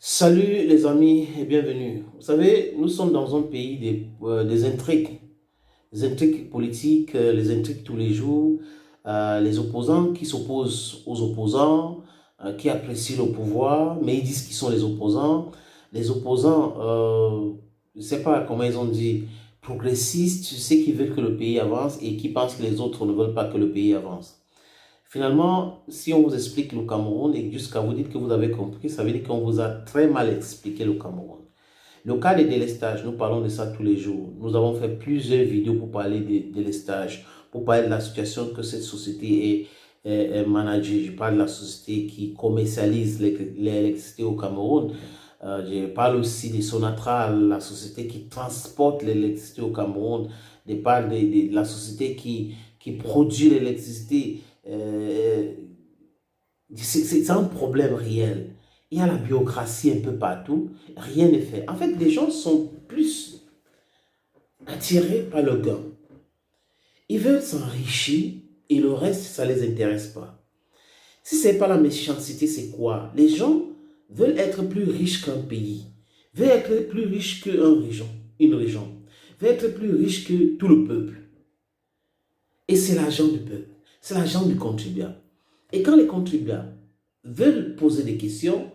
Salut les amis et bienvenue. Vous savez, nous sommes dans un pays des intrigues politiques, les intrigues tous les jours, les opposants qui s'opposent aux opposants, qui apprécient le pouvoir, mais ils disent qu'ils sont les opposants. Les opposants, je ne sais pas comment ils ont dit, progressistes, tu sais, qui veulent que le pays avance et qui pensent que les autres ne veulent pas que le pays avance. Finalement, si on vous explique le Cameroun et jusqu'à vous dire que vous avez compris, ça veut dire qu'on vous a très mal expliqué le Cameroun. Le cas des délestages, nous parlons de ça tous les jours. Nous avons fait plusieurs vidéos pour parler des délestages, pour parler de la situation que cette société est managée. Je parle de la société qui commercialise l'électricité au Cameroun. Je parle aussi de Sonatra, la société qui transporte l'électricité au Cameroun. Je parle de la société qui produit l'électricité. C'est un problème réel. Il y a la bureaucratie un peu partout, rien n'est fait. En fait, les gens sont plus attirés par le gain. Ils veulent s'enrichir et le reste, ça ne les intéresse pas. Si ce n'est pas la méchanceté, c'est quoi? Les gens veulent être plus riches qu'un pays, veulent être plus riches une région, veulent être plus riches que tout le peuple. Et c'est l'argent du peuple, c'est l'argent du contribuable. Et quand les contribuables veulent poser des questions,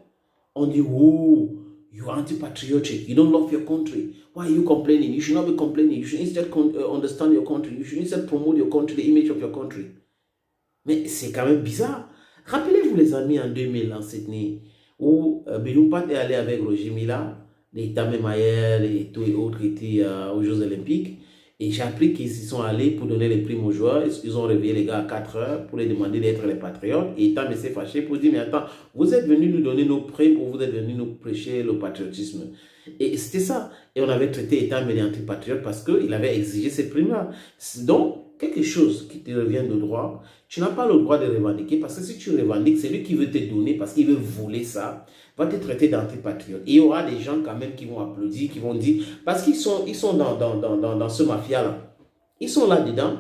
on dit, oh, you are anti-patriotic, you don't love your country. Why are you complaining? You should not be complaining. You should instead understand your country. You should instead promote your country, the image of your country. Mais c'est quand même bizarre. Rappelez-vous les amis en 2000 en Sydney, où Bilumpat est allé avec Roger Mila, les Tamé Mayer et tous les autres qui étaient aux Jeux Olympiques. Et j'ai appris qu'ils y sont allés pour donner les primes aux joueurs. Ils ont réveillé les gars à 4 heures pour les demander d'être les patriotes. Et Tam s'est fâché pour dire, mais attends, vous êtes venus nous donner nos primes ou vous êtes venus nous prêcher le patriotisme. Et c'était ça. Et on avait traité Etam et anti-patriote parce qu'il avait exigé ces primes-là. Donc, quelque chose qui te revient de droit, tu n'as pas le droit de revendiquer parce que si tu revendiques, c'est lui qui veut te donner parce qu'il veut voler ça, va te traiter d'antipatriote. Et il y aura des gens quand même qui vont applaudir, qui vont dire, parce qu'ils sont dans ce mafia-là. Ils sont là-dedans.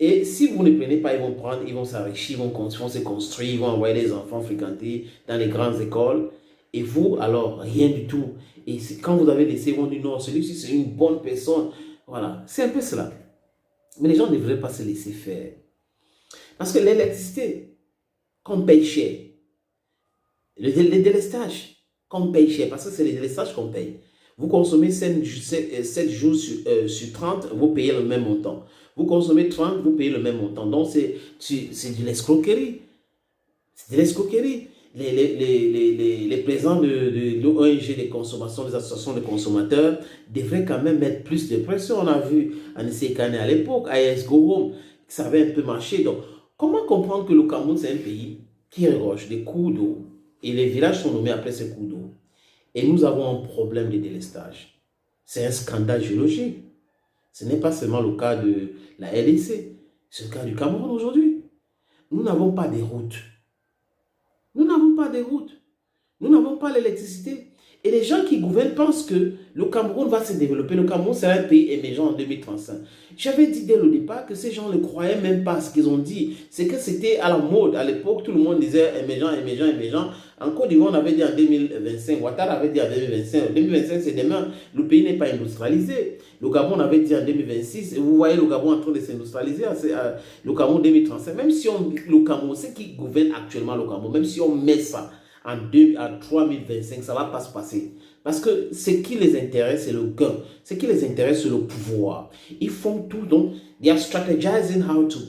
Et si vous ne prenez pas, ils vont prendre, ils vont s'enrichir, ils vont se construire, ils vont envoyer les enfants fréquenter dans les grandes écoles. Et vous, alors, rien du tout. Et quand vous avez laissé, ils vont dire non, celui-ci, c'est une bonne personne. Voilà, c'est un peu cela. Mais les gens ne devraient pas se laisser faire. Parce que l'électricité, qu'on paye cher, les délestages, qu'on paye cher, parce que c'est les délestages qu'on paye. Vous consommez 7 jours sur 30, vous payez le même montant. Vous consommez 30, vous payez le même montant. Donc, c'est de l'escroquerie. C'est de l'escroquerie. Les présidents de l'ONG des consommations, des associations de consommateurs devraient quand même mettre plus de pression. On a vu Anissé Kane à l'époque, AES Go Home, ça avait un peu marché. Donc, comment comprendre que le Cameroun, c'est un pays qui regorge des cours d'eau et les villages sont nommés après ces cours d'eau. Et nous avons un problème de délestage. C'est un scandale géologique. Ce n'est pas seulement le cas de la LDC, c'est le cas du Cameroun aujourd'hui. Nous n'avons pas de routes. Nous n'avons pas de routes. Nous n'avons pas l'électricité. Et les gens qui gouvernent pensent que le Cameroun va se développer. Le Cameroun sera un pays émergent en 2035. J'avais dit dès le départ que ces gens ne croyaient même pas à ce qu'ils ont dit. C'est que c'était à la mode. À l'époque, tout le monde disait émergent, émergent, émergent. En Côte d'Ivoire, on avait dit en 2025. Ouattara avait dit en 2025. 2025, c'est demain. Le pays n'est pas industrialisé. Le Gabon avait dit en 2026. Et vous voyez le Gabon en train de s'industrialiser. Le Cameroun 2035. Même si le Cameroun, c'est qui gouverne actuellement le Cameroun, même si on met ça en 3025, ça ne va pas se passer. Parce que ce qui les intéresse, c'est le gain. Ce qui les intéresse, c'est le pouvoir. Ils font tout. Donc, they are strategizing how to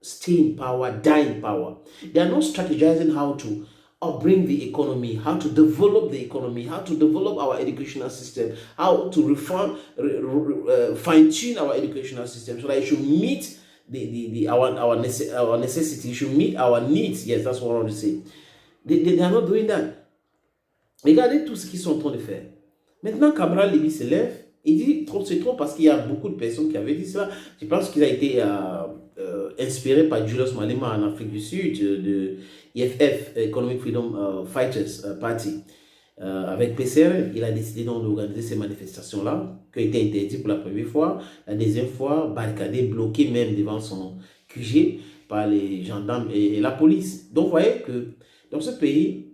stay in power, die in power. They are not strategizing how to upbring the economy, how to develop the economy, how to develop our educational system, how to reform, fine-tune our educational system so that it should meet our necessity, it should meet our needs. Yes, that's what I want to say. They are not doing that. Regardez tout ce qu'ils sont en train de faire. Maintenant, Cabral Libby se lève. Il dit c'est trop parce qu'il y a beaucoup de personnes qui avaient dit cela. Je pense qu'il a été inspiré par Julius Malema en Afrique du Sud, de EFF, Economic Freedom Fighters Party. Avec PCRL, il a décidé donc d'organiser ces manifestations-là, qui ont été interdites pour la première fois. La deuxième fois, barricadé, bloqué même devant son QG par les gendarmes et la police. Donc, vous voyez que dans ce pays,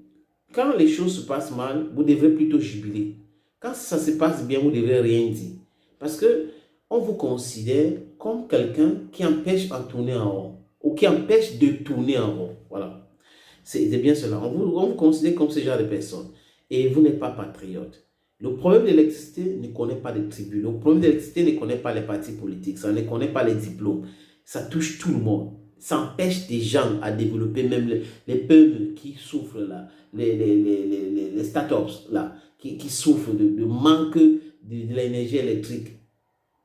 quand les choses se passent mal, vous devrez plutôt jubiler. Quand ça se passe bien, vous ne devrez rien dire. Parce que on vous considère comme quelqu'un qui empêche de tourner en rond. Ou qui empêche de tourner en rond. Voilà. C'est bien cela. On vous considère comme ce genre de personne. Et vous n'êtes pas patriote. Le problème de l'électricité ne connaît pas de tribus. Le problème de l'électricité ne connaît pas les partis politiques. Ça ne connaît pas les diplômes. Ça touche tout le monde. Ça empêche des gens à développer, même les peuples qui souffrent là, les startups là, qui souffrent de manque de l'énergie électrique.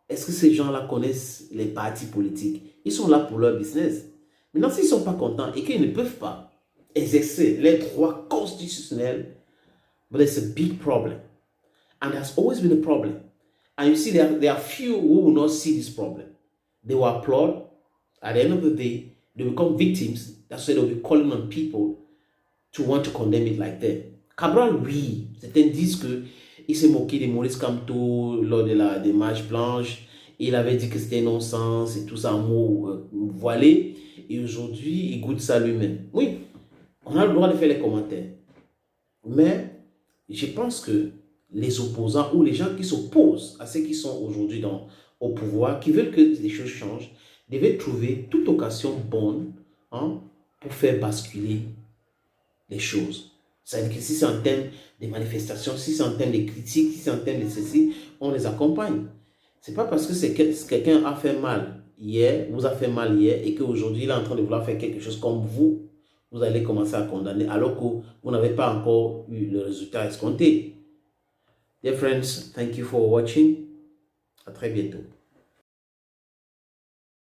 Est-ce que ces gens-là connaissent les partis politiques? Ils sont là pour leur business. Maintenant, s'ils ne sont pas contents et qu'ils ne peuvent pas exercer les droits constitutionnels, but it's a big problem. And there's always been a problem. And you see, there are few who will not see this problem. They will applaud. At the end of the day, they become victims. That's why they'll be calling on people to want to condemn it like that. Cabral, oui, certains disent qu'il s'est moqué de Maurice Kamto lors de la démarche blanche. Il avait dit que c'était non-sens et tout ça en mots voilés. Et aujourd'hui, il goûte ça lui-même. Oui, on a le droit de faire les commentaires. Mais je pense que les opposants ou les gens qui s'opposent à ceux qui sont aujourd'hui au pouvoir, qui veulent que les choses changent, devaient trouver toute occasion bonne pour faire basculer les choses. C'est-à-dire que si c'est en termes de manifestations, si c'est en termes de critiques, si c'est en termes de ceci, on les accompagne. Ce n'est pas parce que quelqu'un a fait mal hier, vous a fait mal hier, et qu'aujourd'hui il est en train de vouloir faire quelque chose comme vous, vous allez commencer à condamner, alors que vous n'avez pas encore eu le résultat escompté. Dear friends, thank you for watching. À très bientôt.